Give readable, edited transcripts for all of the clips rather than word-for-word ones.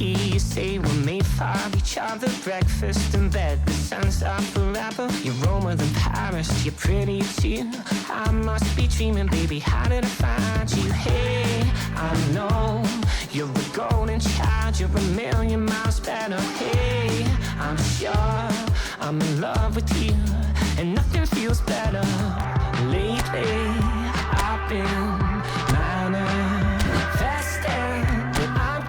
hear you say we're made for each other. Breakfast in bed, the sun's up forever. You're Roma than Paris, you're pretty too. I must be dreaming, baby, how did I find you? Hey, I know you're a golden child, you're a million miles better. Hey, I'm sure I'm in love with you, and nothing feels better. Lately, I've been manifesting that I'm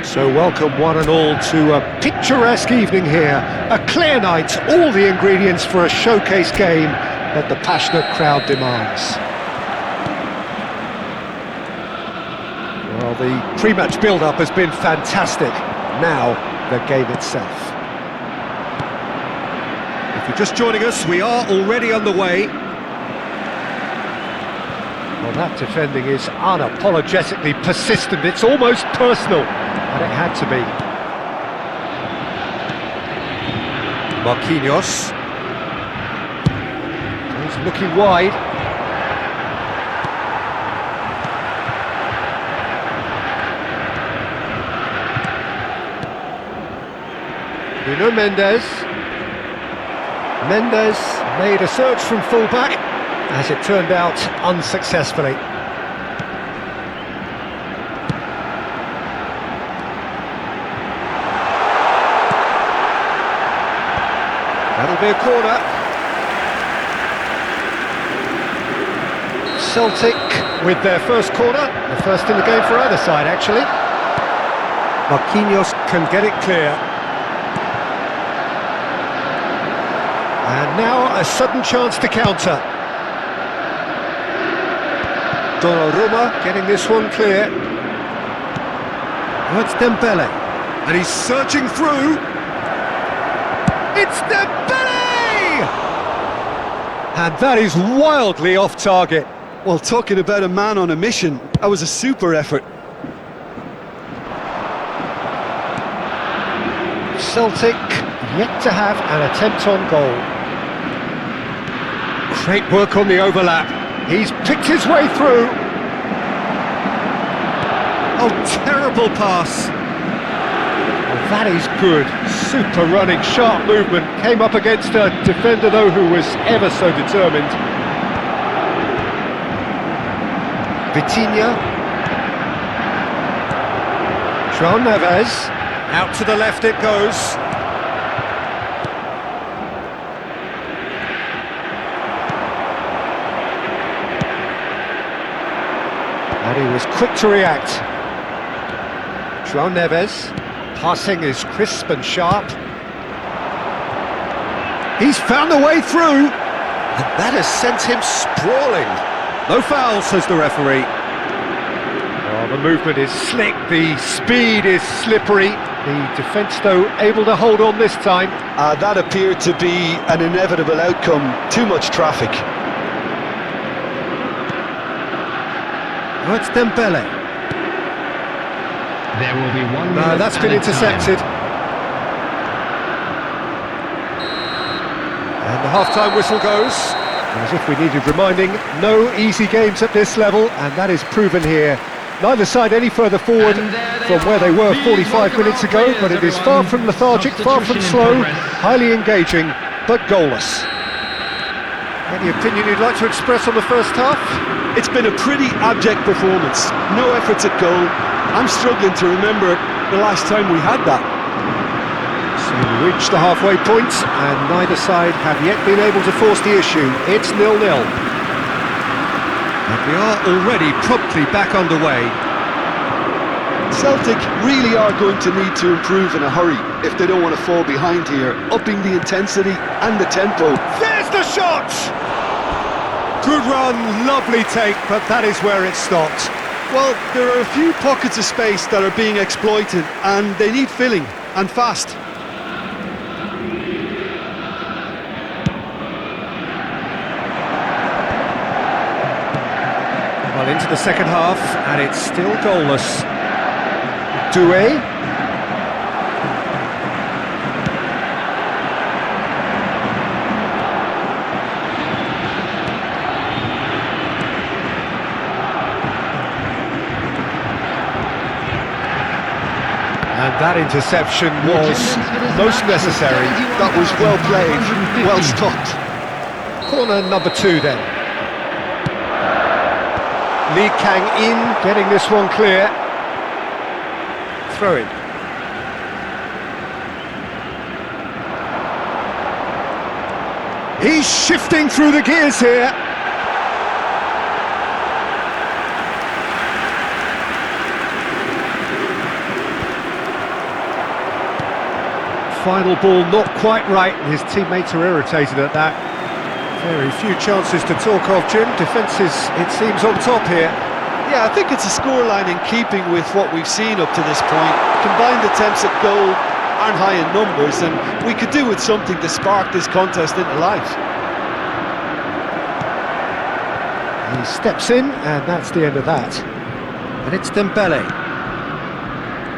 So welcome one and all to a picturesque evening here, a clear night, all the ingredients for a showcase game that the passionate crowd demands. Well, the pre-match build-up has been fantastic, now the game itself. If you're just joining us, we are already underway. Well, that defending is unapologetically persistent, it's almost personal. And it had to be. Marquinhos. He's looking wide. Nuno Mendes. Mendes made a search from fullback, as it turned out unsuccessfully. That'll be a corner. Celtic with their first corner, the first in the game for either side actually. Marquinhos can get it clear. And now a sudden chance to counter. Donnarumma getting this one clear. Oh, it's Dembele. And he's searching through. It's Dembele! And that is wildly off target. Well, talking about a man on a mission, that was a super effort. Celtic yet to have an attempt on goal. Great work on the overlap. He's picked his way through. Oh, terrible pass. Oh, that is good. Super running, sharp movement. Came up against a defender, though, who was ever so determined. Vitinha. João Neves. Out to the left it goes. And he was quick to react. João Neves. Passing is crisp and sharp. He's found a way through. And that has sent him sprawling. No foul, says the referee. Oh, the movement is slick, the speed is slippery. The defence, though, able to hold on this time. That appeared to be an inevitable outcome. Too much traffic. Oh, it's Dembele. There will be one. No, that's been intercepted. And the half-time whistle goes. As if we needed reminding, no easy games at this level, and that is proven here. Neither side any further forward from where they were 45 minutes ago, but it is far from lethargic, far from slow, highly engaging, but goalless. Any opinion you'd like to express on the first half? It's been a pretty abject performance. No efforts at goal. I'm struggling to remember the last time we had that. So we reached the halfway point, and neither side have yet been able to force the issue. It's 0-0. And we are already promptly back underway. Celtic really are going to need to improve in a hurry if they don't want to fall behind here, upping the intensity and the tempo. There's the shot! Good run, lovely take, but that is where it stopped. Well, there are a few pockets of space that are being exploited, and they need filling, and fast. Well, into the second half, and it's still goalless. Doué. And that interception was most necessary. That was well played, well stopped. Corner number 2 then. Lee Kang-in getting this one clear. Throw in. He's shifting through the gears here. Final ball not quite right, and his teammates are irritated at that. Very few chances to talk of, Jim. Defences, it seems, on top here. Yeah, I think it's a scoreline in keeping with what we've seen up to this point. Combined attempts at goal aren't high in numbers, and we could do with something to spark this contest into life. He steps in, and that's the end of that. And it's Dembele.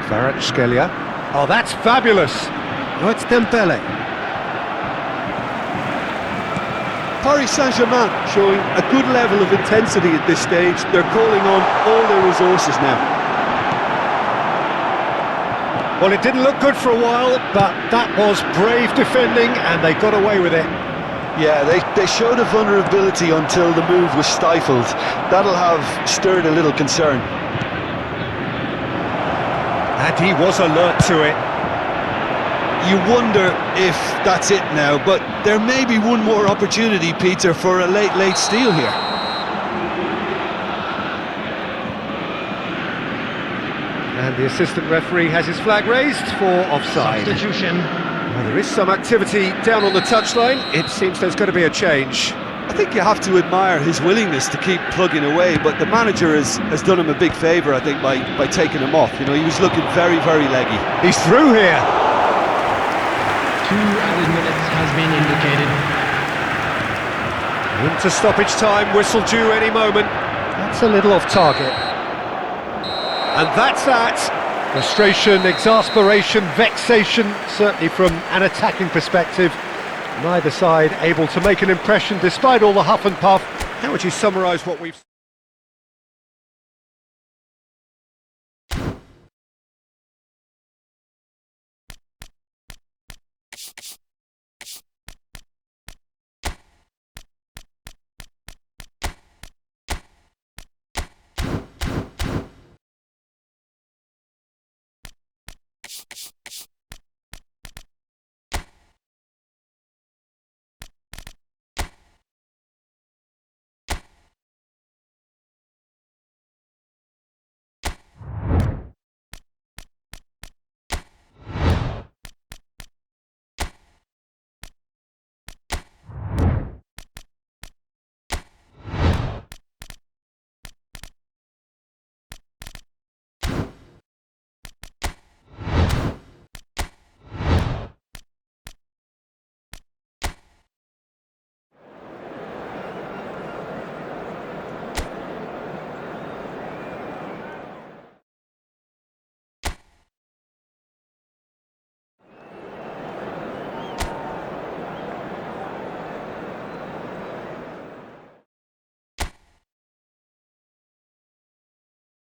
Kvaratskhelia. Oh, that's fabulous! No, it's Dembele. Paris Saint-Germain showing a good level of intensity at this stage. They're calling on all their resources now. Well, it didn't look good for a while, but that was brave defending, and they got away with it. Yeah, they showed a vulnerability until the move was stifled. That'll have stirred a little concern. And he was alert to it. You wonder if that's it now, but there may be one more opportunity, Peter, for a late steal here. And the assistant referee has his flag raised for offside. Substitution. Well, there is some activity down on the touchline. It seems there's going to be a change. I think you have to admire his willingness to keep plugging away, but the manager has done him a big favour, I think, by taking him off. You know, he was looking very, very leggy. He's through here. 2 added minutes has been indicated. Into stoppage time, whistle due any moment. That's a little off target. And that's that. Frustration, exasperation, vexation, certainly from an attacking perspective. Neither side able to make an impression despite all the huff and puff. How would you summarise what we've...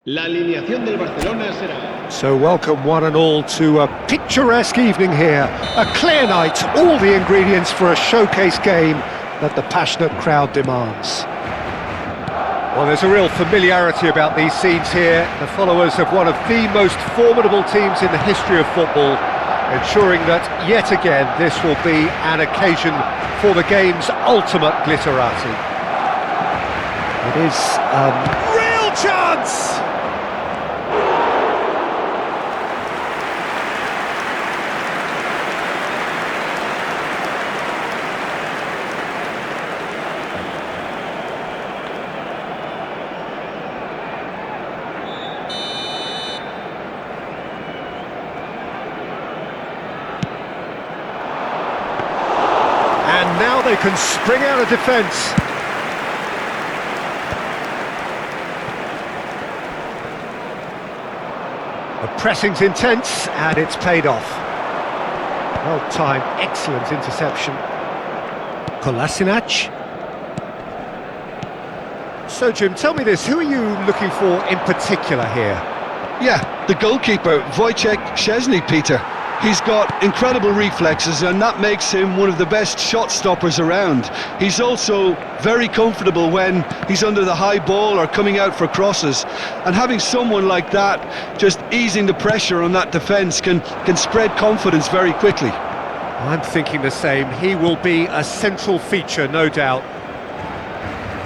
La alineación del Barcelona será... So welcome one and all to a picturesque evening here. A clear night, all the ingredients for a showcase game that the passionate crowd demands. Well, there's a real familiarity about these scenes here. The followers of one of the most formidable teams in the history of football, ensuring that yet again this will be an occasion for the game's ultimate glitterati. It is a real chance! And now they can spring out of defence. The pressing's intense and it's paid off. Well timed, excellent interception. Kolasinac. So Jim, tell me this, who are you looking for in particular here? Yeah, the goalkeeper, Wojciech Szczesny, Peter. He's got incredible reflexes and that makes him one of the best shot stoppers around. He's also very comfortable when he's under the high ball or coming out for crosses. And having someone like that just easing the pressure on that defence can spread confidence very quickly. I'm thinking the same. He will be a central feature, no doubt.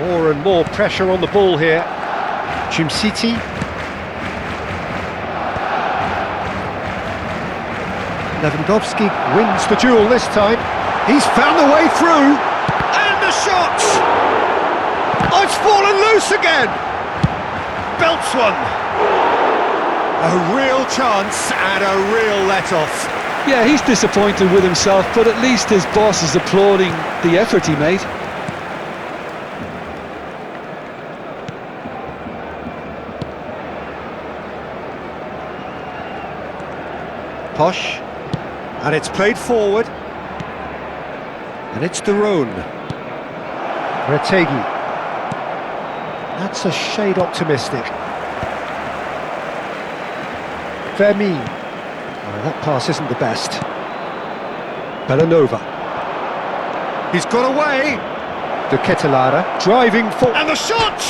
More and more pressure on the ball here. Jim City. Lewandowski wins the duel this time. He's found the way through. And the shot! Oh, it's fallen loose again! Belts one. A real chance and a real let-off. Yeah, he's disappointed with himself, but at least his boss is applauding the effort he made. Posh. And it's played forward. And it's Derone. Retegi. That's a shade optimistic. Vermeer. Oh, that pass isn't the best. Bellanova. He's got away. De Ketelara driving for... And the shot!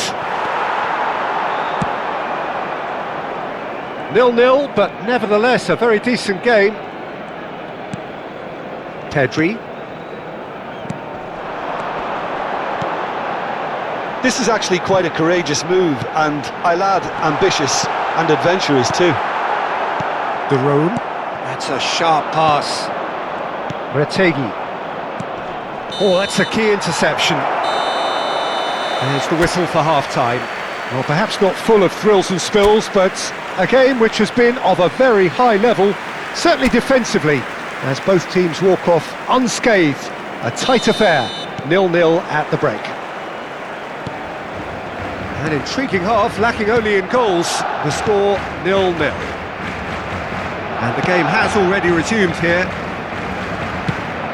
0-0, but nevertheless a very decent game. Pedri. This is actually quite a courageous move, and I'll add ambitious and adventurous too. Derone. That's a sharp pass. Retegi. Oh, that's a key interception. There's the whistle for half-time. Well, perhaps not full of thrills and spills, but a game which has been of a very high level, certainly defensively, as both teams walk off unscathed. A tight affair, 0-0 at the break. An intriguing half, lacking only in goals. The score 0-0. And the game has already resumed here.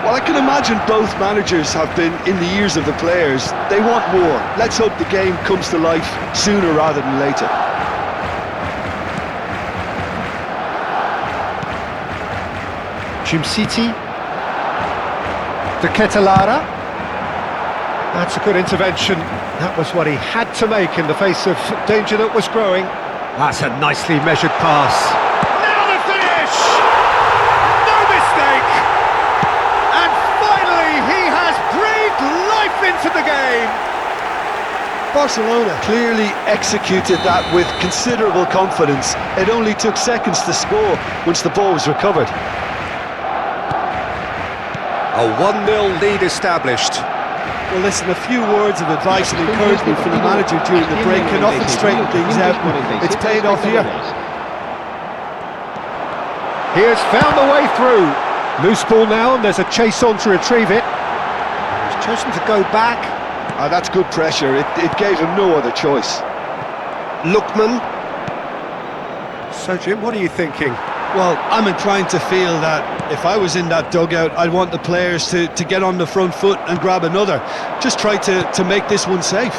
Well, I can imagine both managers have been in the ears of the players. They want more. Let's hope the game comes to life sooner rather than later. City. De Ketelara. That's a good intervention. That was what he had to make in the face of danger that was growing. That's a nicely measured pass. Now the finish! No mistake! And finally he has breathed life into the game! Barcelona clearly executed that with considerable confidence. It only took seconds to score once the ball was recovered. A 1-0 lead established. Well, listen, a few words of advice and encouragement from the manager during the break can often straighten things out. It's paid off here. He has found the way through. Loose ball now, and there's a chase on to retrieve it. He's chosen to go back. That's good pressure. It gave him no other choice. Lookman. So, Jim, what are you thinking? Well, I'm inclined to feel that if I was in that dugout, I'd want the players to get on the front foot and grab another. Just try to make this one safe.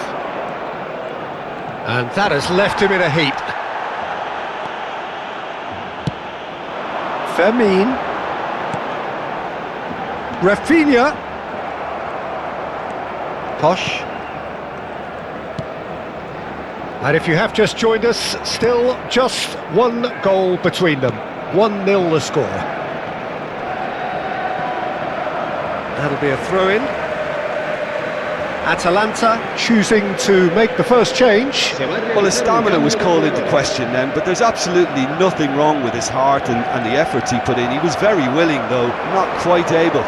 And that has left him in a heap. Fermin. Rafinha. Posh. And if you have just joined us, still just one goal between them. 1-0 the score. That'll be a throw-in. Atalanta choosing to make the first change. Well, his stamina was called into question then, but there's absolutely nothing wrong with his heart and the efforts he put in. He was very willing, though, not quite able.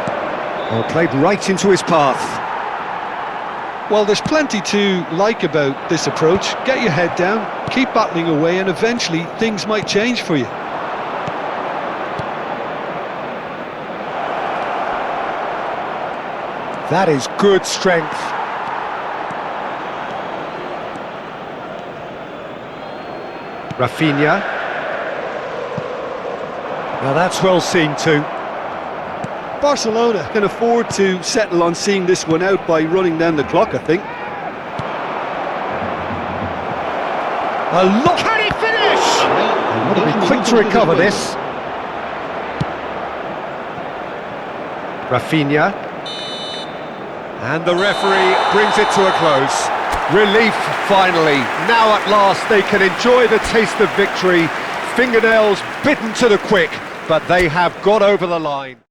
Well, played right into his path. Well, there's plenty to like about this approach. Get your head down, keep battling away, and eventually things might change for you. That is good strength. Rafinha. Now that's well seen too. Barcelona can afford to settle on seeing this one out by running down the clock, I think. Can he finish? Want to be quick to recover this. Rafinha. And the referee brings it to a close. Relief finally. Now at last they can enjoy the taste of victory. Fingernails bitten to the quick, but they have got over the line.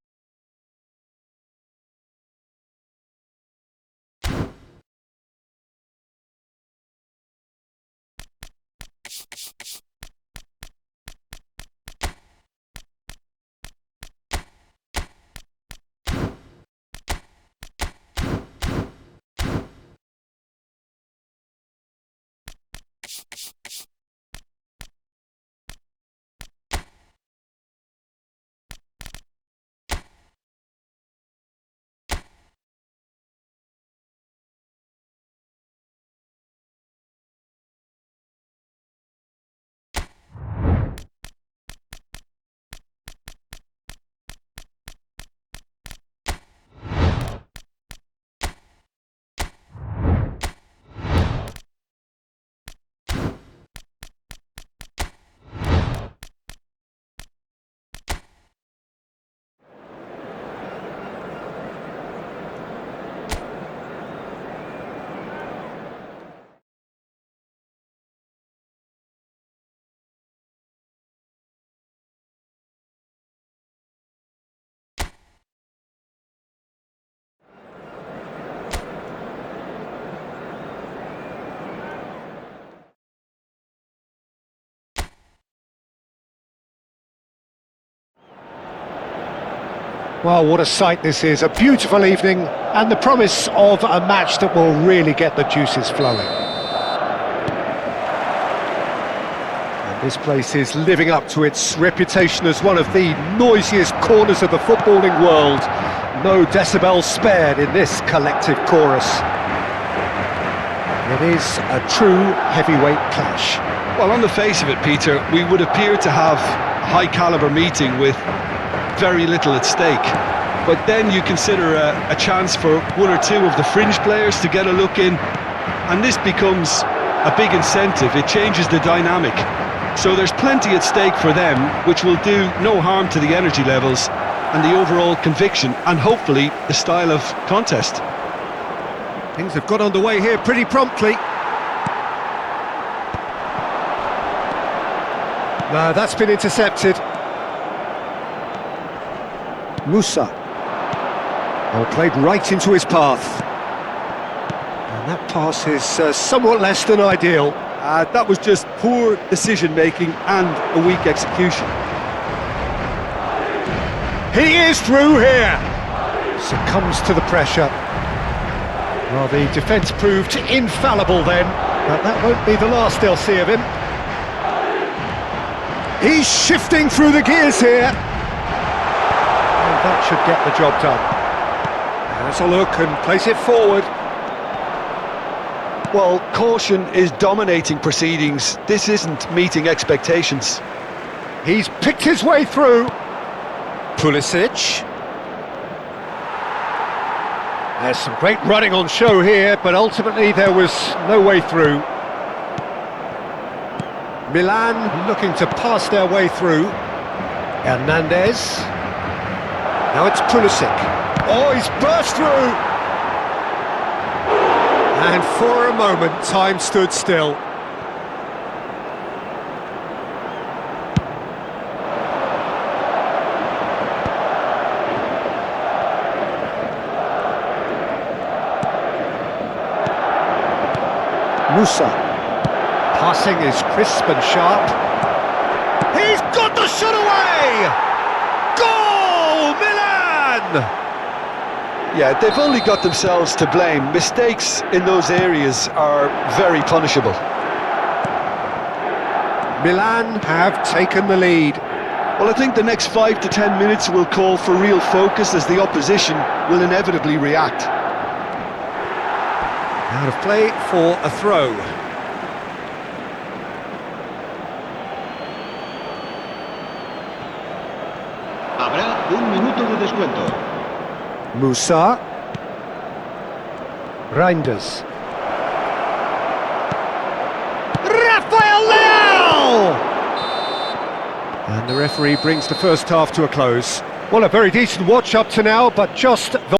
Well, what a sight this is, a beautiful evening and the promise of a match that will really get the juices flowing. And this place is living up to its reputation as one of the noisiest corners of the footballing world. No decibels spared in this collective chorus. It is a true heavyweight clash. Well, on the face of it, Peter, we would appear to have high-caliber meeting with very little at stake. But then you consider a chance for one or two of the fringe players to get a look in, and this becomes a big incentive. It changes the dynamic. So there's plenty at stake for them, which will do no harm to the energy levels and the overall conviction, and hopefully the style of contest. Things have got underway here pretty promptly. No, that's been intercepted. Musa. Oh, played right into his path. And that pass is somewhat less than ideal. That was just poor decision-making and a weak execution. He is through here! Succumbs to the pressure. Well, the defence proved infallible then, but that won't be the last they'll see of him. He's shifting through the gears here. And that should get the job done. Has a look and plays it forward. Well, caution is dominating proceedings. This isn't meeting expectations. He's picked his way through. Pulisic. There's some great running on show here, but ultimately there was no way through. Milan looking to pass their way through. Hernandez. Now it's Pulisic. Oh, he's burst through! And for a moment, time stood still. Musa. Passing is crisp and sharp. He's got the shot away! Goal, Milan! Yeah, they've only got themselves to blame. Mistakes in those areas are very punishable. Milan have taken the lead. Well, I think the next 5 to 10 minutes will call for real focus, as the opposition will inevitably react. Out of play for a throw. Habrá un minuto de descuento. Musa. Reinders. Rafael Leao! And the referee brings the first half to a close. Well, a very decent watch up to now, but just the